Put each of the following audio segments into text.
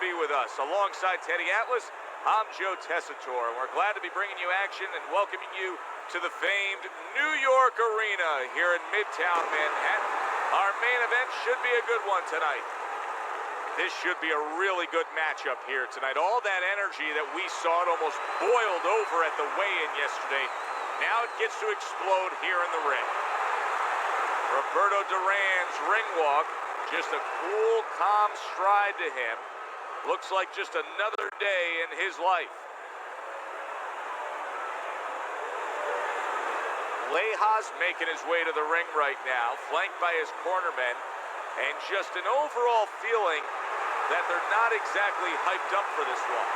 be with us. Alongside Teddy Atlas, I'm Joe Tessitore, and we're glad to be bringing you action and welcoming you to the famed New York Arena here in Midtown Manhattan. Our main event should be a good one tonight. This should be a really good matchup here tonight. All that energy that we saw, it almost boiled over at the weigh-in yesterday. Now it gets to explode here in the ring. Roberto Duran's ring walk, just a cool, calm stride to him. Looks like just another day in his life. Leja's making his way to the ring right now, flanked by his cornermen, and just an overall feeling that they're not exactly hyped up for this one.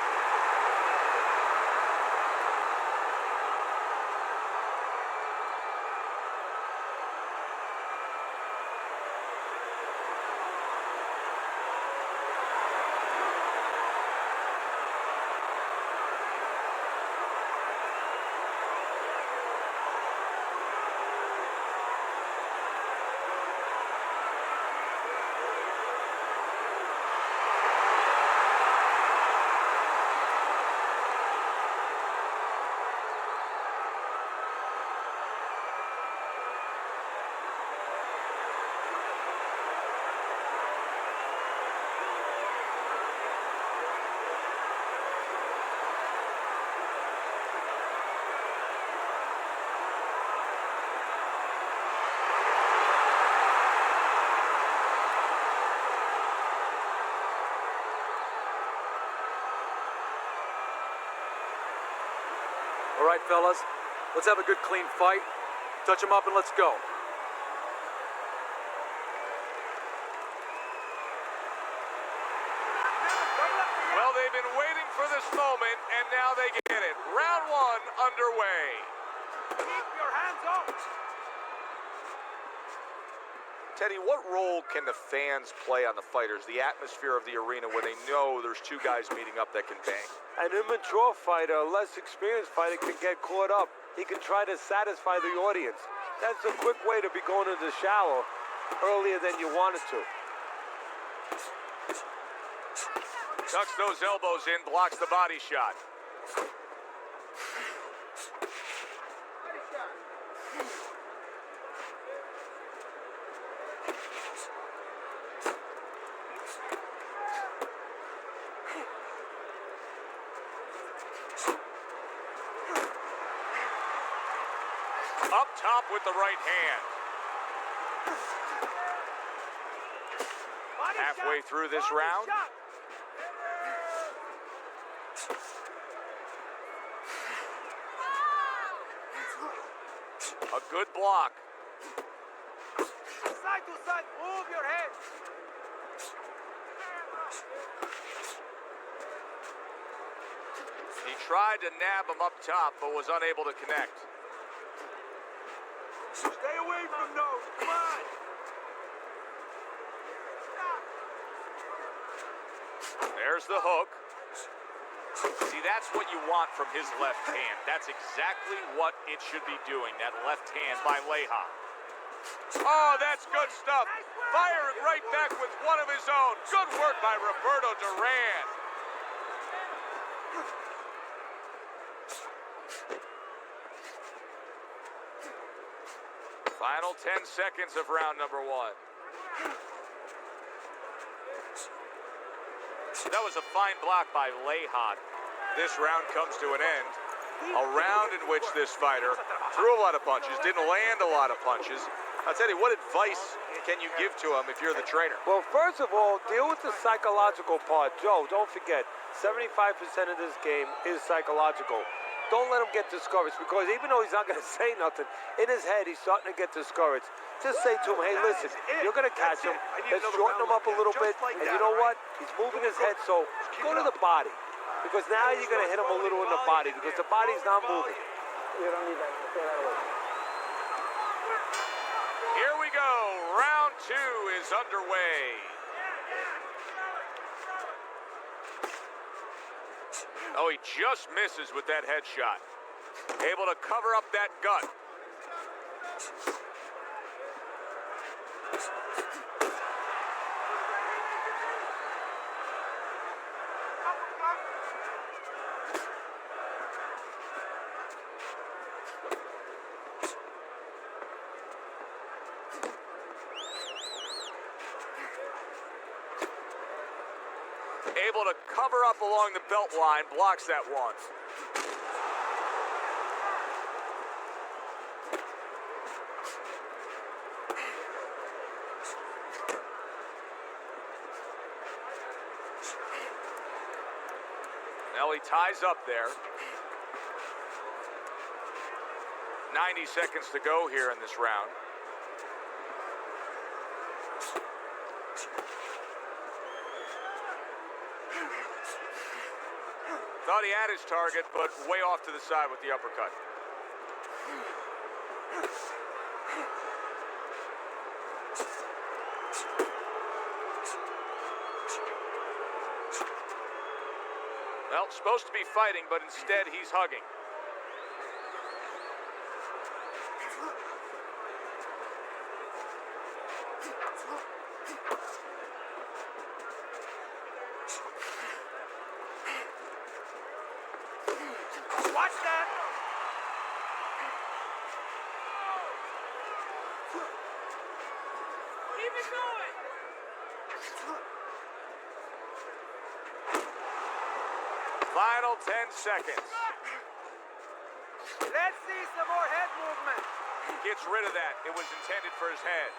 All right, fellas, let's have a good, clean fight. Touch them up and let's go. Well, they've been waiting for this moment, and now they get it. Round one underway. Keep your hands up. Teddy, what role can the fans play on the fighters, the atmosphere of the arena, when they know there's two guys meeting up that can bang? An immature fighter, a less experienced fighter can get caught up. He can try to satisfy the audience. That's a quick way to be going to the shower earlier than you wanted to. Tucks those elbows in, blocks the body shot. Up top with the right hand. Halfway through this round. A good block. Side to side, move your head. He tried to nab him up top, but was unable to connect. Stay away from those. Come on. There's the hook. See, that's what you want from his left hand. That's exactly what it should be doing, that left hand by Leja. Oh, that's good stuff. Firing right back with one of his own. Good work by Roberto Duran. Final 10 seconds of round number one. That was a fine block by Leja. This round comes to an end. A round in which this fighter threw a lot of punches, didn't land a lot of punches. I'll tell you, what advice can you give to him if you're the trainer? Well, first of all, deal with the psychological part. Joe, don't forget, 75% of this game is psychological. Don't let him get discouraged, because even though he's not going to say nothing, in his head he's starting to get discouraged. Just say to him, hey, listen, you're going to catch him. Let's shorten him up a little bit. And you know what? He's moving his head, so go to the body. Because now you're going to hit him a little in the body, because the body's not moving. Here we go. Round two is underway. Oh, he just misses with that headshot. Able to cover up that gut. Able to cover up along the belt line, blocks that one. Now he ties up there. 90 seconds to go here in this round. Thought he had his target, but way off to the side with the uppercut. Well, supposed to be fighting, but instead he's hugging. Watch that! Keep it going! Final 10 seconds. Let's see some more head movement. Gets rid of that. It was intended for his head.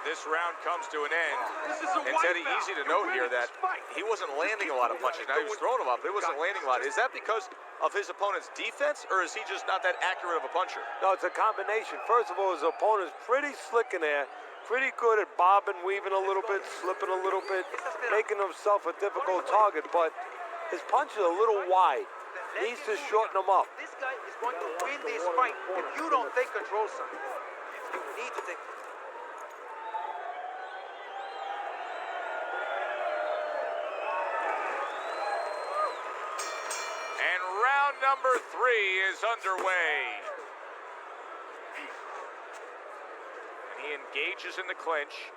This round comes to an end. This is a And Teddy, easy to note here that he wasn't landing a lot of punches. Now he was throwing them up, but he wasn't landing a lot. Is that because of his opponent's defense, or is he just not that accurate of a puncher? No, it's a combination. First of all, his opponent's pretty slick in there, pretty good at bobbing, weaving a little bit, slipping a little bit, making himself a difficult target, but his punch is a little wide. Needs to shorten them up. This guy is going to win this fight if you don't take control, son. You need to take. And round number 3 is underway. And he engages in the clinch.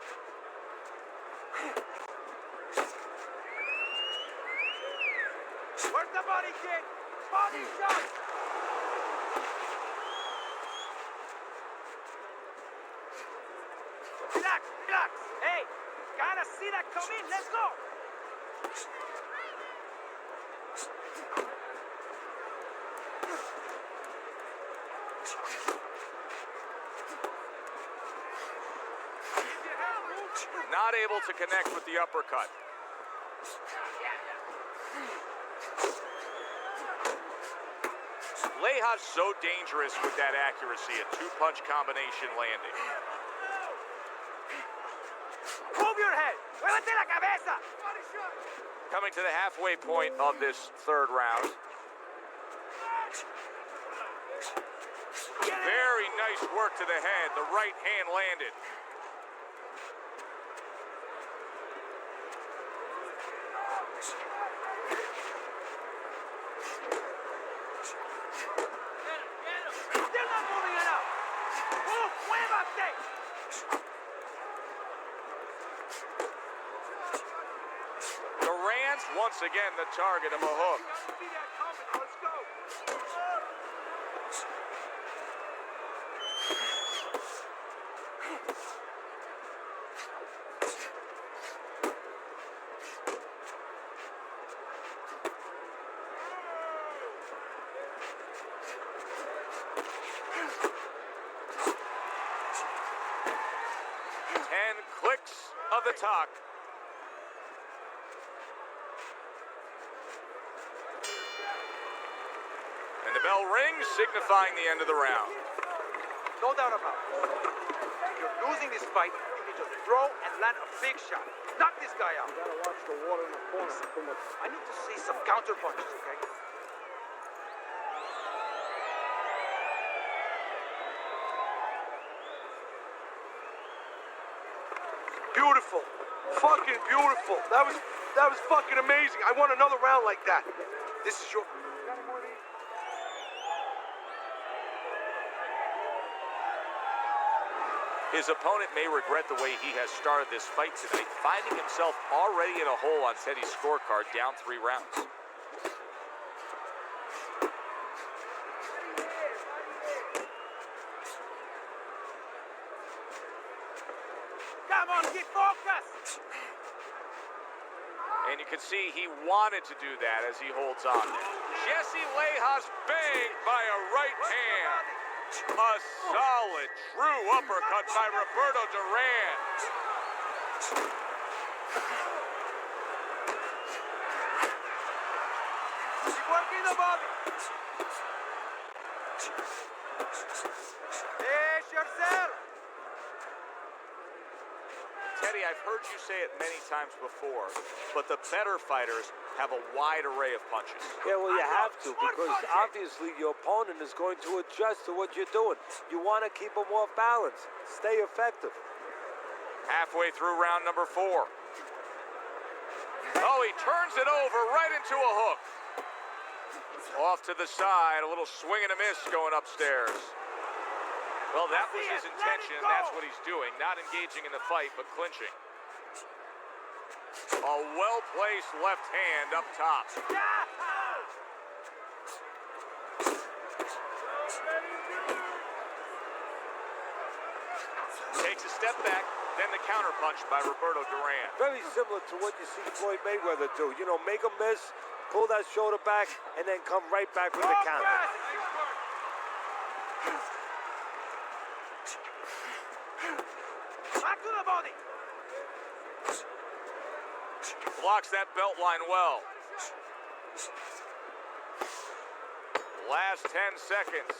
Where's the body kick? Body shot! Relax, relax. Hey, gotta see that come in. Let's go. Not able to connect with the uppercut. Leja's so dangerous with that accuracy, a two-punch combination landing. Move your head. Muévete la cabeza. Coming to the halfway point of this third round. Very nice work to the head. The right hand landed. Still not moving enough. Move, muévate. Duran's once again the target of a hook. See that coming. Let's go. Ten clicks of the talk. And the bell rings, signifying the end of the round. No doubt about it. If you're losing this fight, you need to throw and land a big shot. Knock this guy out. Gotta watch the water in the corner. I need to see some counter punches, okay? Beautiful. Fucking beautiful. That was fucking amazing. I want another round like that. This is your... His opponent may regret the way he has started this fight tonight, finding himself already in a hole on Teddy's scorecard, down 3 rounds. Come on, keep focused. And you can see he wanted to do that as he holds on there. Jesse Lejas banged by a right hand. A solid, true uppercut by Roberto Duran. Keep working the body. Pace yourself. Teddy, I've heard you say it many times before, but the better fighters have a wide array of punches. Yeah, well, you have to, because obviously your opponent is going to adjust to what you're doing. You want to keep them off balance. Stay effective. Halfway through round number 4. Oh, he turns it over right into a hook. Off to the side, a little swing and a miss going upstairs. Well, that was his intention, and that's what he's doing. Not engaging in the fight, but clinching. A well-placed left hand up top. Takes a step back, then the counterpunch by Roberto Duran. Very similar to what you see Floyd Mayweather do. You know, make a miss, pull that shoulder back, and then come right back with the counter. Back to the body. Blocks that belt line well. Last 10 seconds.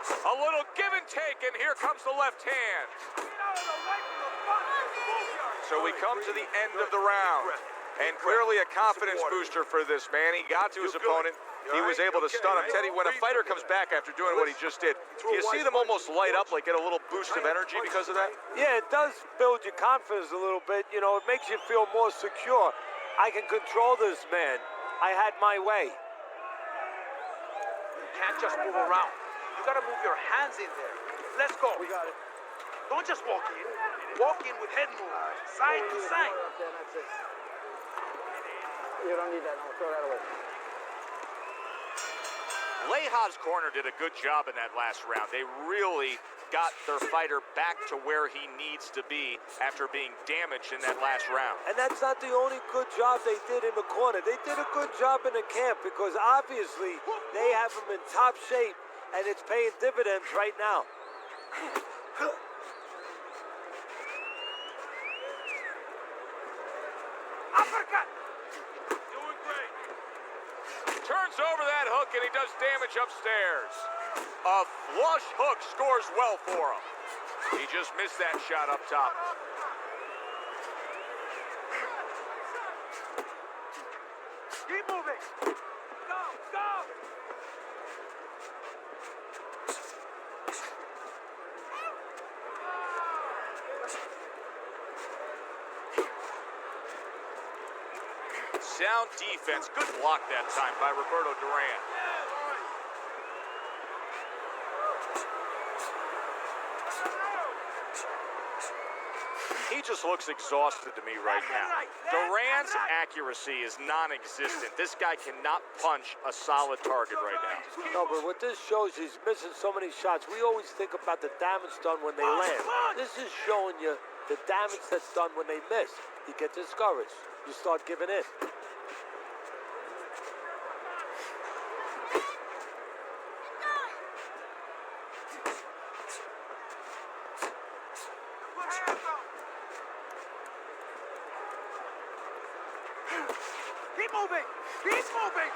A little give and take, and here comes the left hand. So we come to the end of the round. And clearly a confidence booster for this man. He got to his opponent. He was able to stun him. Teddy, when a fighter comes back after doing what he just did, do you see them almost light up, like get a little boost of energy because of that? Yeah, it does build your confidence a little bit. You know, it makes you feel more secure. I can control this man. I had my way. You can't just move around. You gotta move your hands in there. Let's go. We got it. Don't just walk in. Walk in with head movement, side to side. That's it. You don't need that. No, throw that away. Lejas' corner did a good job in that last round. They really got their fighter back to where he needs to be after being damaged in that last round. And that's not the only good job they did in the corner. They did a good job in the camp because obviously they have him in top shape and it's paying dividends right now. Uppercut. Doing great. Turns over that hook and he does damage upstairs. A flush hook scores well for him. He just missed that shot up top. Keep moving. Go, go. Sound defense. Good block that time by Roberto Duran. He just looks exhausted to me right now. Duran's accuracy is non-existent. This guy cannot punch a solid target right now. No, but what this shows, he's missing so many shots. We always think about the damage done when they land. This is showing you the damage that's done when they miss. You get discouraged. You start giving in. Keep moving. Keep moving.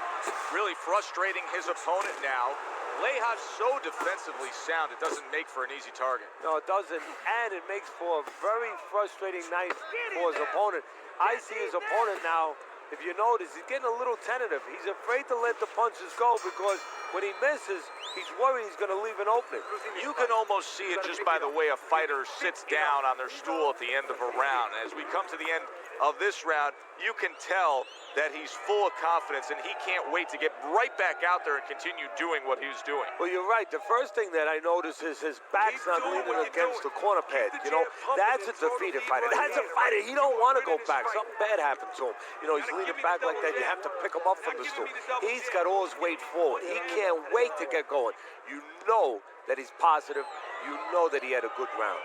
Really frustrating his opponent now. Lejas so defensively sound, it doesn't make for an easy target. No, it doesn't, and it makes for a very frustrating night for his opponent. I see his opponent now, if you notice, he's getting a little tentative. He's afraid to let the punches go because when he misses, he's worried he's going to leave an opening. You can almost see it just by the way a fighter sits down on their stool at the end of a round. As we come to the end of this round, you can tell that he's full of confidence and he can't wait to get right back out there and continue doing what he was doing. Well, you're right. The first thing that I notice is his back's not leaning against the corner pad. You know, that's a defeated fighter. That's a fighter. He don't want to go back. Something bad happened to him. You know, he's leaning back like that. You have to pick him up from the stool. He's got all his weight forward. He can't wait to get going. You know that he's positive. You know that he had a good round.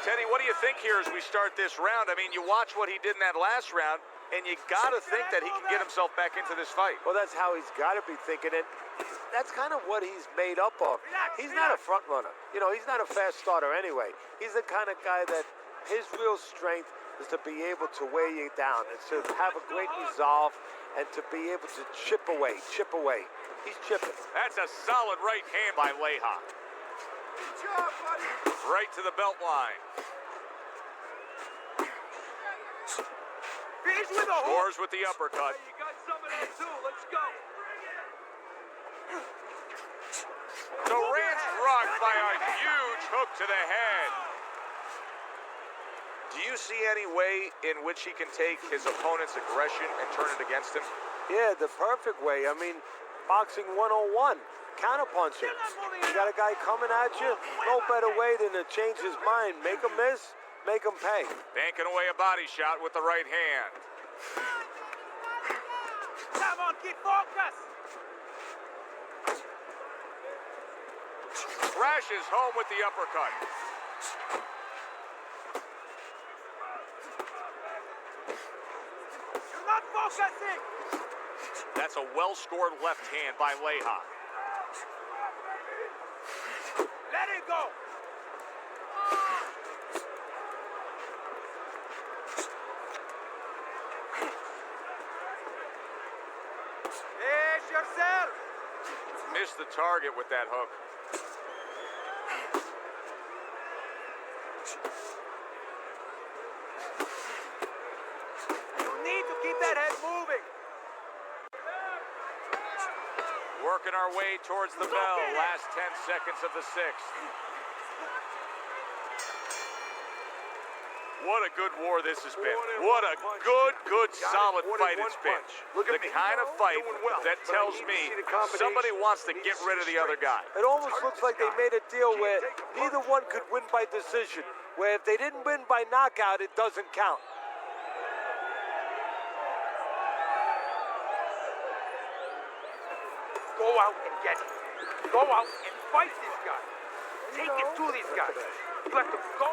Teddy, what do you think here as we start this round? I mean, you watch what he did in that last round, and you got to think that he can get himself back into this fight. Well, that's how he's got to be thinking it. That's kind of what he's made up of. He's not a front runner. You know, he's not a fast starter anyway. He's the kind of guy that his real strength is to be able to wear you down and to have a great resolve and to be able to chip away. He's chipping. That's a solid right hand by Leija. Good job, buddy. Right to the belt line. Finish with a hook. Scores with the uppercut. Hey, you got some of that too. Let's go. Duran's rocked by a huge hook to the head. Do you see any way in which he can take his opponent's aggression and turn it against him? Yeah, the perfect way. I mean, boxing 101. Counterpunching. You got a guy coming at you, no better way than to change his mind. Make him miss, make him pay. Banking away a body shot with the right hand. Come on, keep focus. Crashes home with the uppercut. You're not focusing. That's a well-scored left hand by Leija. Let it go. Pace yourself. Missed the target with that hook. You need to keep that head moving. Working our way towards the bell. Last 10 seconds of the sixth. What a good war this has been. What a good, solid fight it's been. The kind of fight that tells me somebody wants to get rid of the other guy. It almost looks like they made a deal where neither one could win by decision. Where if they didn't win by knockout, it doesn't count. Go out and get it. Go out and fight this guy. Take it to this guy. You have to go.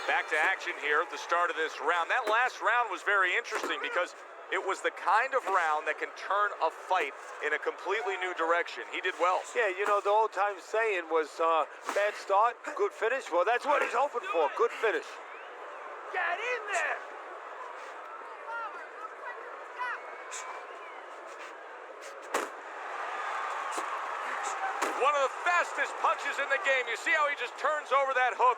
Back to action here at the start of this round. That last round was very interesting because it was the kind of round that can turn a fight in a completely new direction. He did well. Yeah, you know, the old time saying was bad start, good finish. Well, that's what he's hoping for, good finish. Get in there. One of the fastest punches in the game. You see how he just turns over that hook?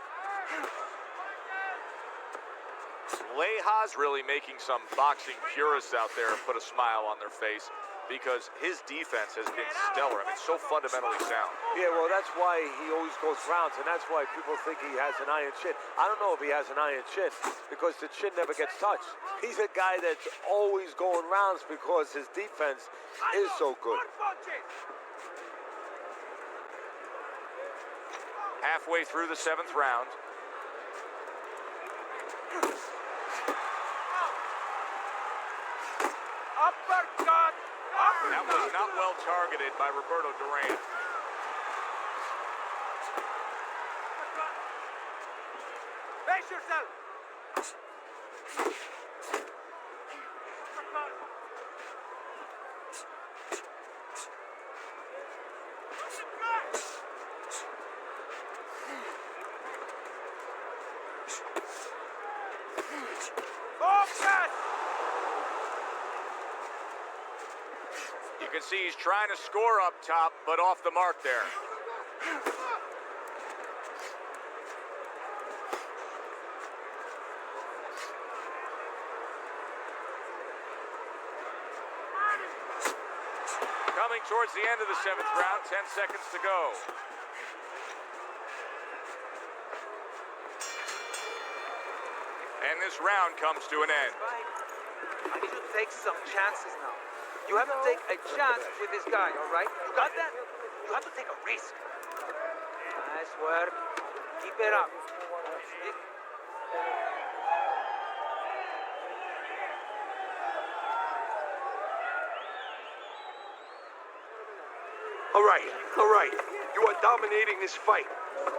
Leija's really making some boxing purists out there put a smile on their face because his defense has been stellar. I mean, so fundamentally sound. Yeah, well, that's why he always goes rounds, and that's why people think he has an iron chin. I don't know if he has an iron chin because the chin never gets touched. He's a guy that's always going rounds because his defense is so good. Halfway through the 7th round. Uppercut. That was not well targeted by Roberto Duran. Face yourself. Focus. You can see he's trying to score up top, but off the mark there. Coming towards the end of the 7th round, 10 seconds to go. And this round comes to an end. I need to take some chances now. You have to take a chance with this guy, all right? You got that? You have to take a risk. Nice work. Keep it up. All right, all right. You are dominating this fight.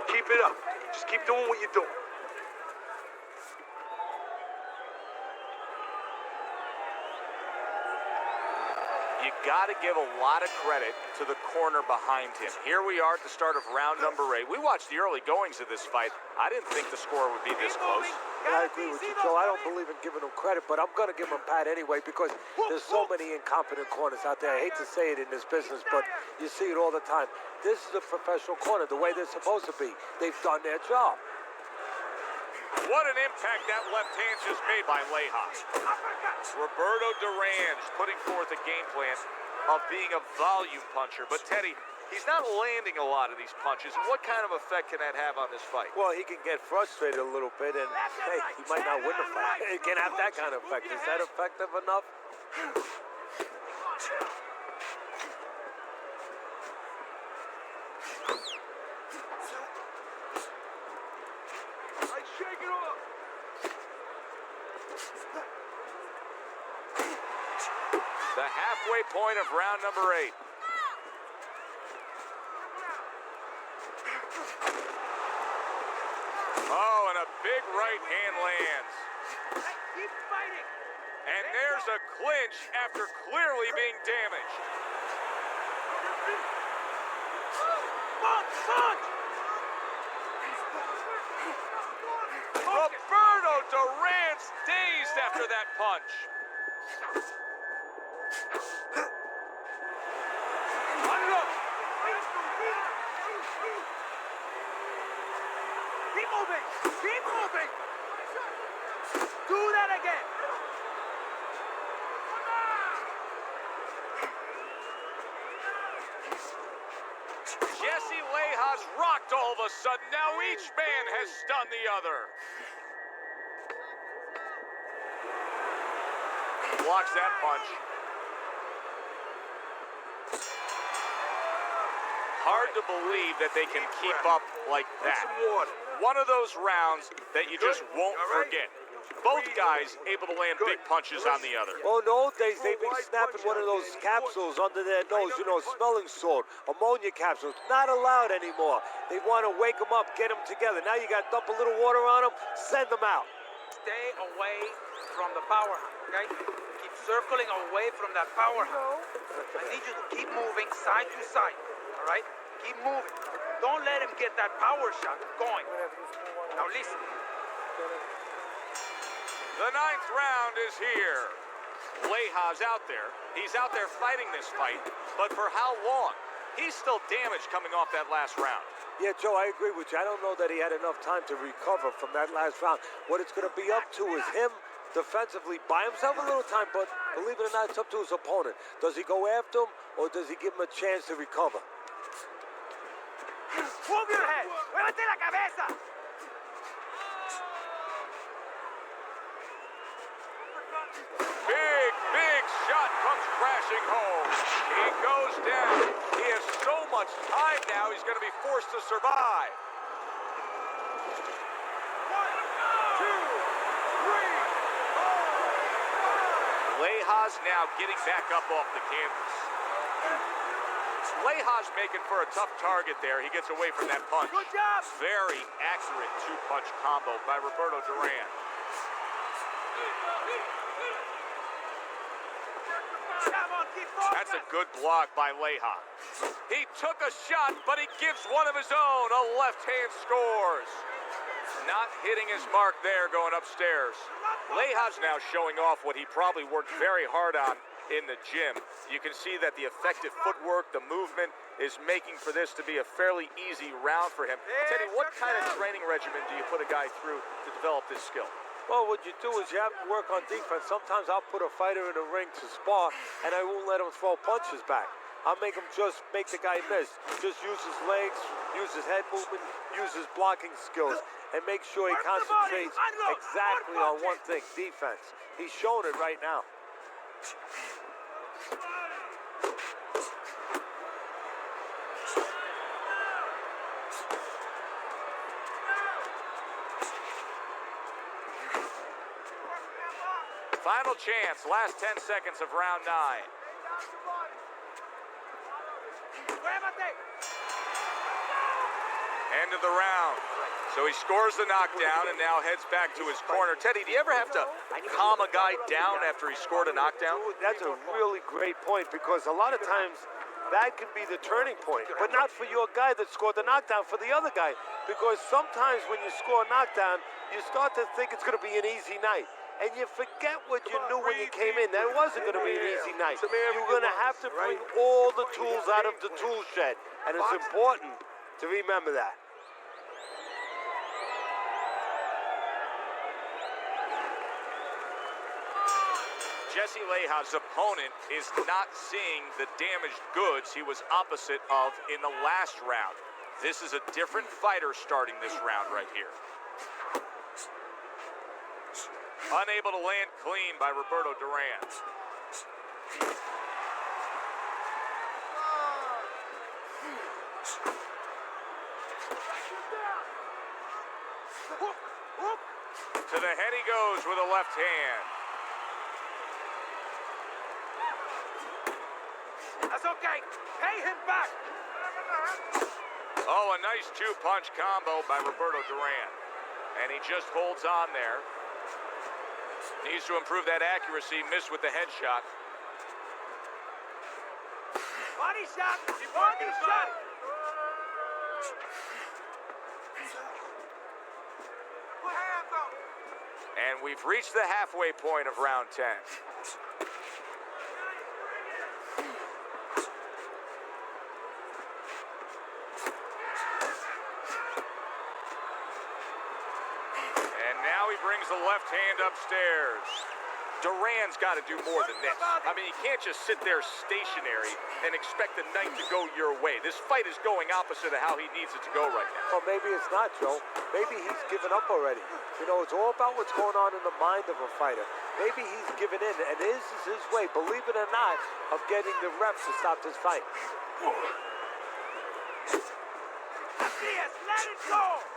Keep it up. Just keep doing what you're doing. You got to give a lot of credit to the corner behind him. Here we are at the start of round number 8. We watched the early goings of this fight. I didn't think the score would be this close. Yeah, I agree with you, Joe. I don't believe in giving him credit, but I'm going to give him a pat anyway because there's so many incompetent corners out there. I hate to say it in this business, but you see it all the time. This is a professional corner, the way they're supposed to be. They've done their job. What an impact that left hand just made by Lejas. Roberto Duran is putting forth a game plan of being a volume puncher. But Teddy, he's not landing a lot of these punches. What kind of effect can that have on this fight? Well, he can get frustrated a little bit, and hey, he might not win the fight. It can have that kind of effect. Is that effective enough? Shake it off. The halfway point of round number 8. Oh, and a big right hand lands. Keep fighting. And there's a clinch after clearly being damaged. Punch! Roberto Duran's dazed after that punch. Keep moving! Keep moving! Do that again! Jesse Lejas rocked all of a sudden. Now each man has stunned the other. Blocks that punch. Hard to believe that they can keep up like that. Some water. One of those rounds that you just won't forget. Both guys able to land big punches on the other. Well, in the old days, they'd be snapping one of those capsules under their nose, you know, smelling salt, ammonia capsules. Not allowed anymore. They want to wake them up, get them together. Now you got to dump a little water on them, send them out. Stay away from the power, okay? Keep circling away from that power. I need you to keep moving side to side, all right? Keep moving. Don't let him get that power shot going. Now listen. The 9th round is here. Lejas out there. He's out there fighting this fight, but for how long? He's still damaged coming off that last round. Yeah, Joe, I agree with you. I don't know that he had enough time to recover from that last round. What it's going to be up to is him defensively by himself a little time, but believe it or not, it's up to his opponent. Does he go after him, or does he give him a chance to recover? Move your head. Muévete la cabeza. Big shot comes crashing home. He goes down. He has so much time now, he's going to be forced to survive. 1, 2, 3, 4, 5. Lejas now getting back up off the canvas. Lejas making for a tough target there. He gets away from that punch. Good job. Very accurate two-punch combo by Roberto Duran. Come on, keep focused. That's a good block by Lejas. He took a shot, but he gives one of his own. A left hand scores. Not hitting his mark there going upstairs. Lejas now showing off what he probably worked very hard on in the gym. You can see that the effective footwork, the movement, is making for this to be a fairly easy round for him. Teddy, what kind of training regimen do you put a guy through to develop this skill? Well, what you do is you have to work on defense. Sometimes I'll put a fighter in the ring to spar, and I won't let him throw punches back. I'll make him just make the guy miss. Just use his legs, use his head movement, use his blocking skills, and make sure he concentrates exactly on one thing, defense. He's showing it right now. Final chance, last 10 seconds of round 9. End of the round. So he scores the knockdown and now heads back to his corner. Teddy, do you ever have to calm a guy down after he scored a knockdown? That's a really great point because a lot of times that can be the turning point, but not for your guy that scored the knockdown, for the other guy. Because sometimes when you score a knockdown, you start to think it's going to be an easy night. And you forget what you knew when you came in. That it wasn't going to be an easy night. You're going to have to bring all the tools out of the tool shed. And it's important to remember that. Jesse Leja's opponent is not seeing the damaged goods he was opposite of in the last round. This is a different fighter starting this round right here. Unable to land clean by Roberto Duran. To the head he goes with a left hand. That's okay. Pay him back. Oh, a nice two-punch combo by Roberto Duran. And he just holds on there. Needs to improve that accuracy. Missed with the headshot. Body shot. Body shot. Put hands up. And we've reached the halfway point of round 10. And now he brings the left hand upstairs. Duran's got to do more than this. I mean, you can't just sit there stationary and expect the night to go your way. This fight is going opposite of how he needs it to go right now. Well, maybe it's not, Joe. Maybe he's given up already. You know, it's all about what's going on in the mind of a fighter. Maybe he's given in, and this is his way, believe it or not, of getting the refs to stop this fight. Yes, let it go.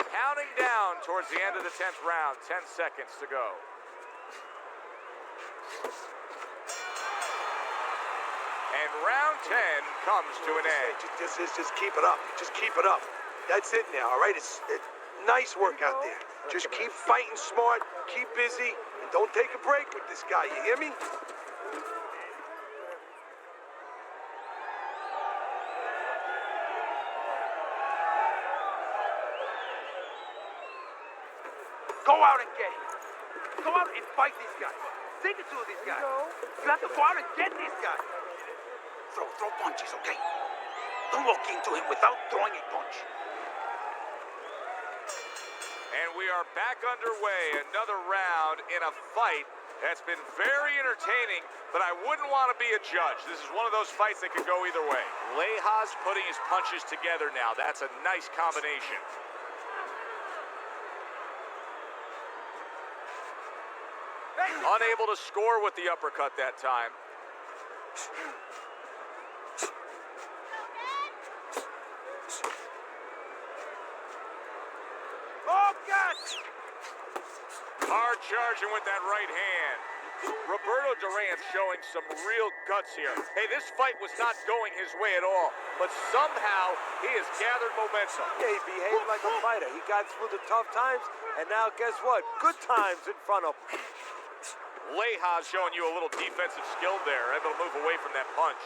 Counting down towards the end of the 10th round, 10 seconds to go. And round 10 comes to an end. Just keep it up. Just keep it up. That's it now, all right? It's nice work out there. Just keep fighting smart, keep busy, and don't take a break with this guy. You hear me? Go out and get him. Go out and fight this guy. Take it to this guy. You have to go out and get this guy. Throw punches, okay? Don't walk into him without throwing a punch. And we are back underway. Another round in a fight that's been very entertaining, but I wouldn't want to be a judge. This is one of those fights that could go either way. Leja's putting his punches together now. That's a nice combination. Unable to score with the uppercut that time. Focus! Hard charging with that right hand. Roberto Duran's showing some real guts here. Hey, this fight was not going his way at all, but somehow he has gathered momentum. Yeah, he behaved like a fighter. He got through the tough times, and now guess what? Good times in front of him. Leja's showing you a little defensive skill there, able to move away from that punch.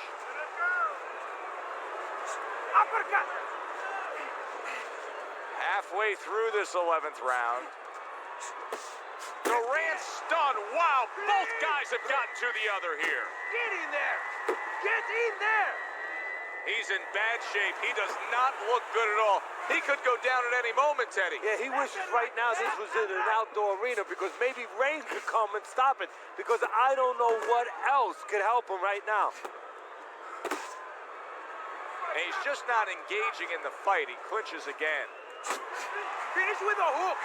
Uppercut! Halfway through this 11th round. Duran stunned. Wow, both guys have gotten to the other here. Get in there! Get in there! He's in bad shape. He does not look good at all. He could go down at any moment, Teddy. Yeah, he wishes right now this was in an outdoor arena because maybe rain could come and stop it because I don't know what else could help him right now. And he's just not engaging in the fight. He clinches again. Finish with a hook!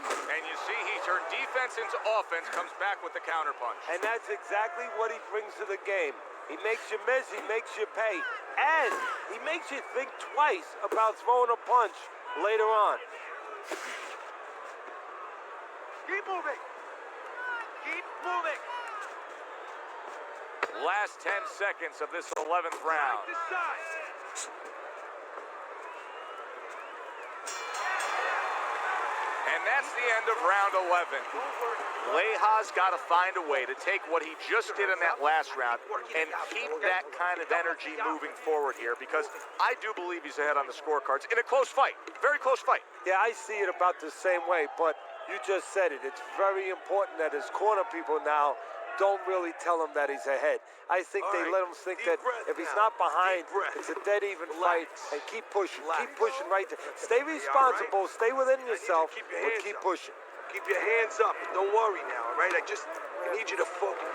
And you see he turned defense into offense, comes back with the counterpunch. And that's exactly what he brings to the game. He makes you miss, he makes you pay. And he makes you think twice about throwing a punch later on. Keep moving. Keep moving. Last 10 seconds of this 11th round. Side to side. And that's the end of round 11. Leja's got to find a way to take what he just did in that last round and keep that kind of energy moving forward here, because I do believe he's ahead on the scorecards in a close fight. Very close fight. Yeah, I see it about the same way, but you just said it. It's very important that his corner people now don't really tell him that he's ahead. I think they let him think that if he's not behind, it's a dead even fight, and keep pushing right there. Stay responsible, stay within yourself, but keep pushing. Keep your hands up. Don't worry now, all right? I need you to focus.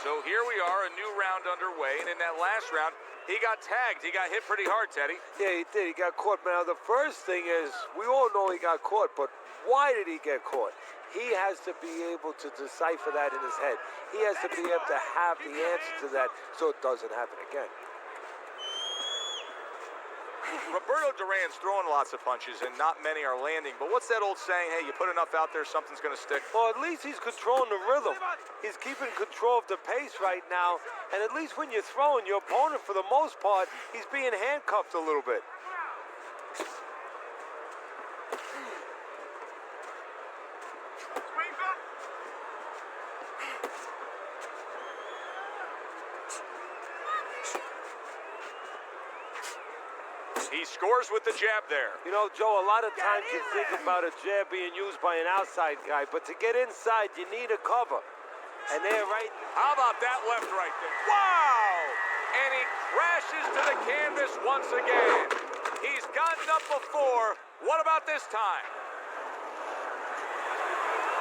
So here we are, a new round underway, and in that last round, he got tagged. He got hit pretty hard, Teddy. Yeah, he did. He got caught. Now, the first thing is, we all know he got caught, but why did he get caught? He has to be able to decipher that in his head. He has to be able to have the answer to that so it doesn't happen again. Roberto Duran's throwing lots of punches, and not many are landing. But what's that old saying? Hey, you put enough out there, something's going to stick. Well, at least he's controlling the rhythm. He's keeping control of the pace right now. And at least when you're throwing, your opponent, for the most part, he's being handcuffed a little bit. He scores with the jab there. You know, Joe, a lot of times you think about a jab being used by an outside guy, but to get inside, you need a cover. And they're right. How about that left right there? Wow! And he crashes to the canvas once again. He's gotten up before. What about this time?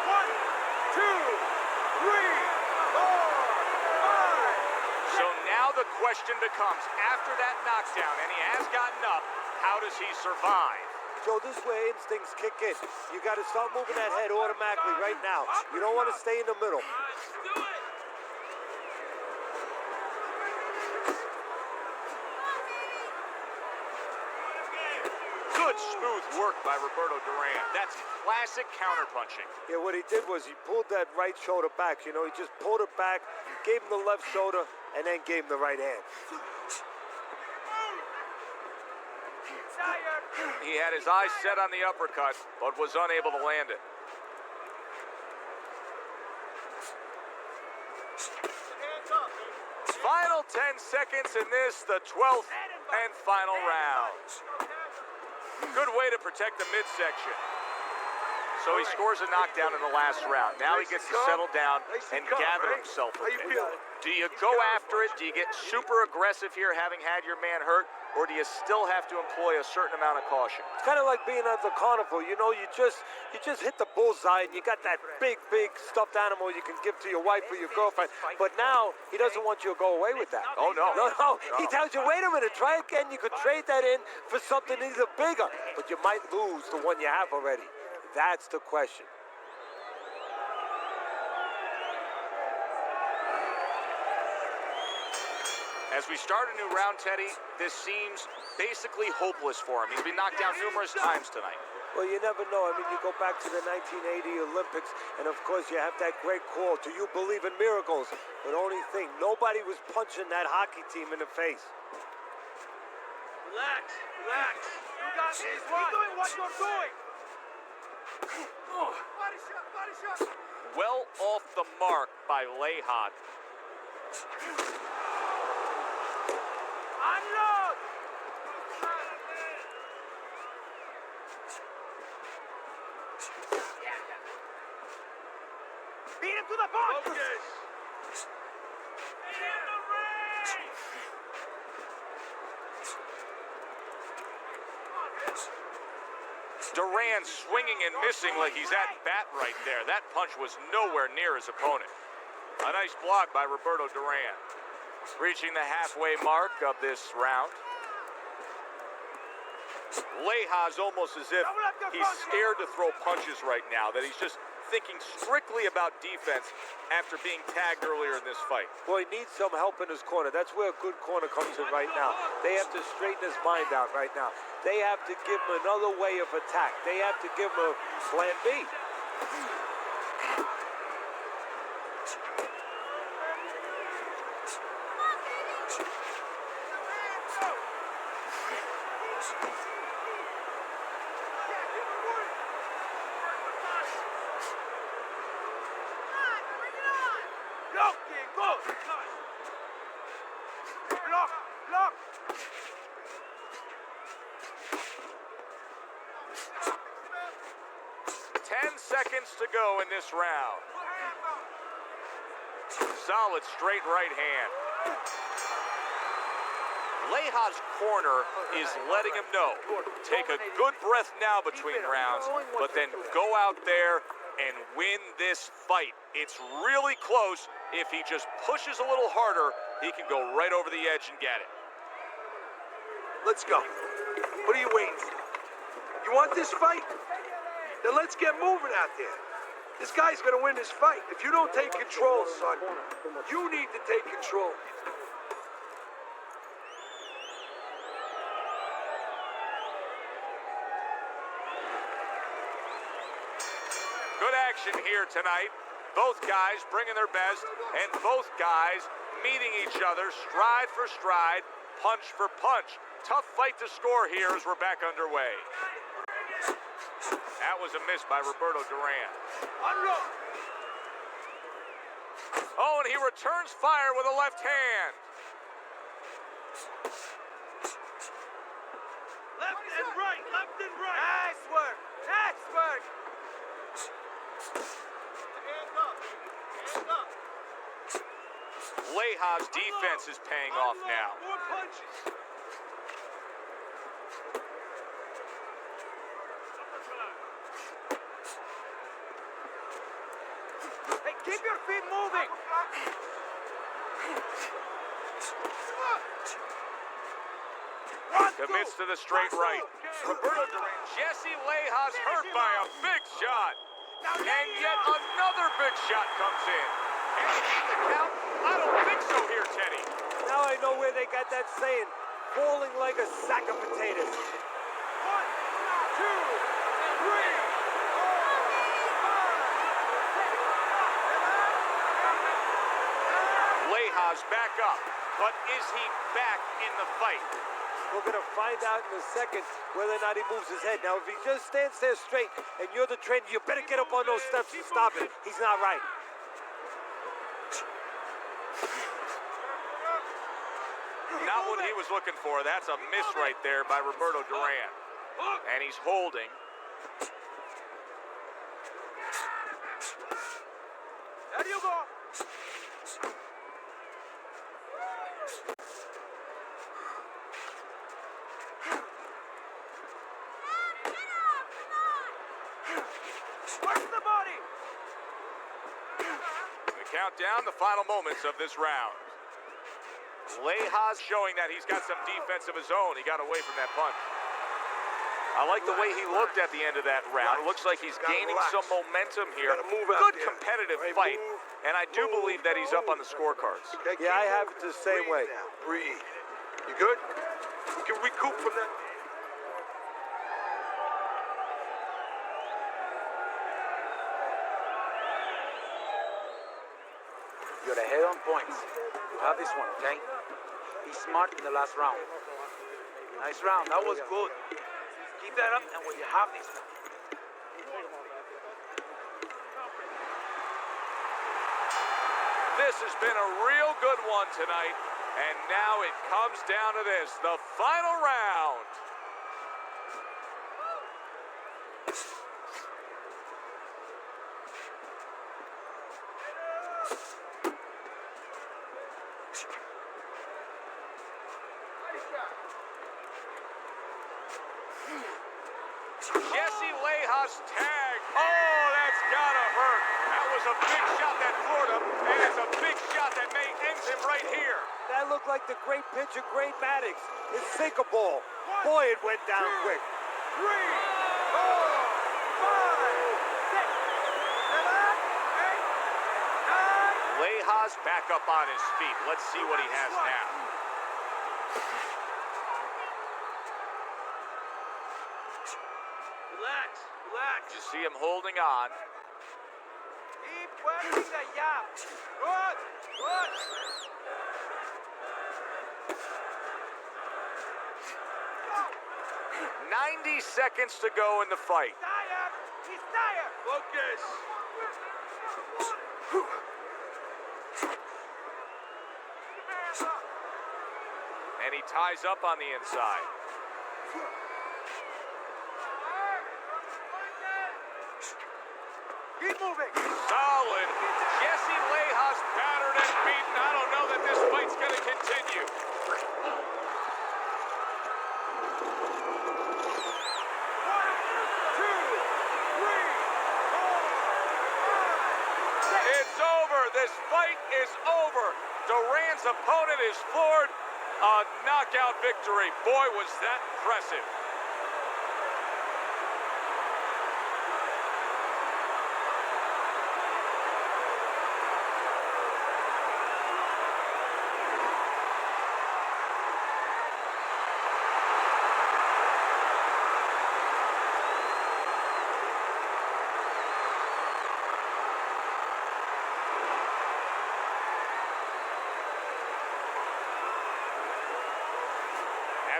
1, 2, 3, 4, 5. So now the question becomes, after that knockdown, and he has gotten up, how does he survive? Joe, this way instincts kick in. You got to start moving that head automatically right now. You don't want to stay in the middle. Let's do it. Good smooth work by Roberto Duran. That's classic counterpunching. Yeah, what he did was he pulled that right shoulder back. You know, he just pulled it back, gave him the left shoulder, and then gave him the right hand. He had his eyes set on the uppercut, but was unable to land it. Final 10 seconds in this, the 12th and final round. Good way to protect the midsection. So he scores a knockdown in the last round. Now he gets to settle down and gather himself a bit. Do you go after it? Do you get super aggressive here, having had your man hurt? Or do you still have to employ a certain amount of caution? It's kind of like being at the carnival. You know, you just hit the bullseye, and you got that big stuffed animal you can give to your wife or your girlfriend. But now he doesn't want you to go away with that. Oh, no. No. He tells you, wait a minute, try again. You could trade that in for something either bigger, but you might lose the one you have already. That's the question. As we start a new round, Teddy, this seems basically hopeless for him. He's been knocked down numerous times tonight. Well, you never know. I mean, you go back to the 1980 Olympics, and of course you have that great call, do you believe in miracles? But only thing, nobody was punching that hockey team in the face. Relax. You got this. Keep doing what you're doing. Body shot. Well off the mark by Leja. Unload. Beat him to the punch. Focus. Duran swinging and missing like he's at bat right there. That punch was nowhere near his opponent. A nice block by Roberto Duran. Reaching the halfway mark of this round. Leja's almost as if he's scared to throw punches right now, that he's just thinking strictly about defense after being tagged earlier in this fight. Well, he needs some help in his corner. That's where a good corner comes in right now. They have to straighten his mind out right now. They have to give him another way of attack. They have to give him a plan B. Block! 10 seconds to go in this round. Solid straight right hand. Leja's corner is letting him know, take a good breath now between rounds, but then go out there and win this fight. It's really close. If he just pushes a little harder, he can go right over the edge and get it. Let's go. What are you waiting for? You want this fight? Then let's get moving out there. This guy's gonna win this fight. If you don't take control, son, you need to take control. Good action here tonight. Both guys bringing their best, and both guys meeting each other stride for stride, punch for punch. Tough fight to score here as we're back underway. That was a miss by Roberto Duran. Oh, and he returns fire with a left hand. Left and right! Nice work! Nice work! Hands up! Leja's defense is paying off now. More punches! Hey, keep your feet moving! Commits to the straight right. Roberto Duran. Jesse Leja's hurt by a big shot. And yet another big shot comes in. And is that the count? I don't think so here, Teddy. Now I know where they got that saying, falling like a sack of potatoes. 1, 2, 3, 4, 5, 6, 7, 8. Leja's back up, but is he back in the fight? We're going to find out in a second whether or not he moves his head. Now, if he just stands there straight and you're the trainer, you better get up on those steps and stop it. He's not right. Not what he was looking for. That's a miss right there by Roberto Duran. And he's holding. There you go. Where's the body? We count down the final moments of this round. Leja's showing that he's got some defense of his own. He got away from that punch. I like the way he looked at the end of that round. It looks like he's gaining some momentum here. Good competitive fight, and I do believe that he's up on the scorecards. Yeah, I have it the same way. Breathe. You good? You can recoup from that. You're ahead on points. You have this one, okay? Be smart in the last round. Nice round. That was good. Keep that up, and when you have this one. This has been a real good one tonight, and now it comes down to this, the final round. Jesse Leja's tag. Oh, that's gotta hurt. That was a big shot that floored him, and it's a big shot that ends him right here. That looked like the great pitcher, Great Maddox. His sinker ball. Boy, it went down quick. 3, 4, 5, 6, 7, Lejas back up on his feet. Let's see what he has now. Relax, relax. You see him holding on. Keep working the jab. Good, good. 90 seconds to go in the fight. Tired. He's tired. Focus. And he ties up on the inside. Keep moving. Solid. Jesse Lejas battered and beaten. I don't know that this fight's going to continue. It's over. This fight is over. Duran's opponent is floored. A knockout victory. Boy, was that impressive.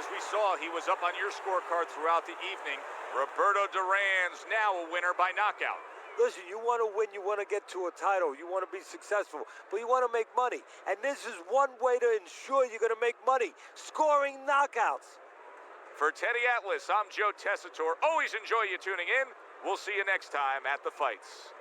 As we saw, he was up on your scorecard throughout the evening. Roberto Duran's now a winner by knockout. Listen, you want to win, you want to get to a title, you want to be successful, but you want to make money. And this is one way to ensure you're going to make money, scoring knockouts. For Teddy Atlas, I'm Joe Tessitore. Always enjoy you tuning in. We'll see you next time at the fights.